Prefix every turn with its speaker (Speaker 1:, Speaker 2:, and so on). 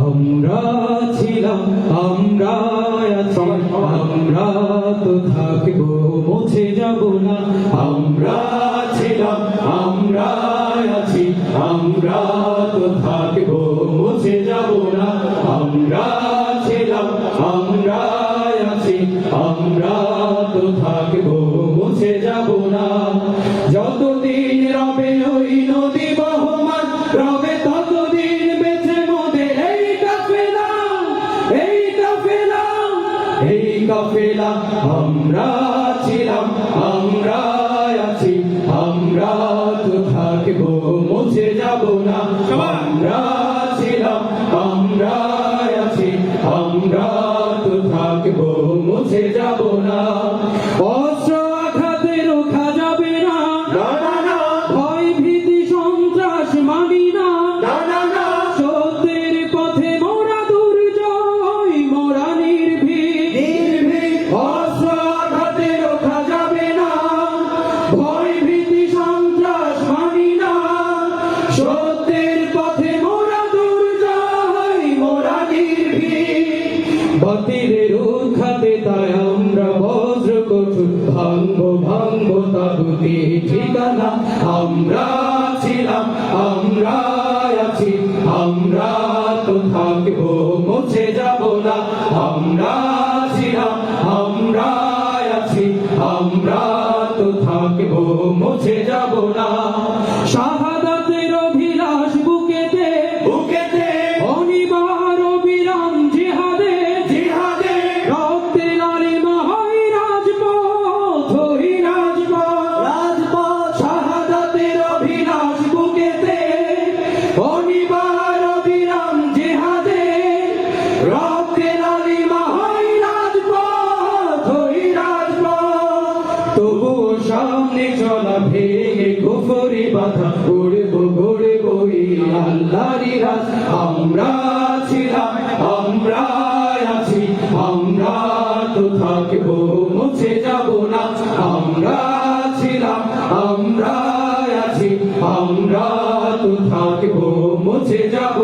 Speaker 1: আমরা ছিলাম, আমরা আছি, আমরা তো থাকবো, মুছে যাব না। আমরা ছিলাম, আমরা আছি, আমরা তো থাকবো, মুছে যাব না। আমরা ছিলাম, আমরা আছি, আমরা তো থাকবো, মুছে যাব না। যতদিন রবে ওই নদী বহমান, রবে ততদিন বেঁচে মোদের এই কাফেলা, এই কাফেলা, এই কাফেলা। আমরা ছিলাম, আমরা আছি, আমরা তো থাকবো, মুছে যাব না। আমরা ছিলাম, আমরা আছি, আমরা তো থাকবো, মুছে যাব না। অস্ত্র আঘাতে রোখা যাবে না, ভয় ভীতি সন্ত্রাস মানি না। সত্যের পথে মোরা দুর্জয়, মোরা নির্ভীক। অস্ত্র আঘাতে রোখা যাবে না, ভয় ভীতি সন্ত্রাস মানি না। সত্যের পথে মোরা দুর্জয়, মোরা নির্ভীক। বাতিলের উৎখাতে তাই আমরা বজ্র কঠোর, ভাঙবো ভাঙবো তাগুতি ঠিকানা। আমরা ছিলাম, আমরা আছি, আমরা তো থাকবো, মুছে যাব না। আমরা ছিলাম, আমরা আছি, আমরা তো থাকবো, মুছে যাব না। শাহাদাতের অভিলাষ বুকেতে, বুকেতে অনিবার অবিরাম জিহাদে, জিহাদে রক্তে লালিমা হয় রাজপথ, ওই রাজপথ, রাজপথ। শাহাদাতের অভিলাষ বুকেতে, অনিবার অবিরাম জিহাদে রক্তে লালিমা হয় রাজপথ, ওই রাজপথ। তবুও সামনে চলা ভেঙে কুফরি বাধা, উড়বো ঘুরবো আল্লাহরই রাজ। আমরা ছিলাম, আমরা আছি, আমরা তো থাকবো, মুছে যাব না। আমরা ছিলাম, আমরা আছি, আমরা তো থাকবো, মুছে যাব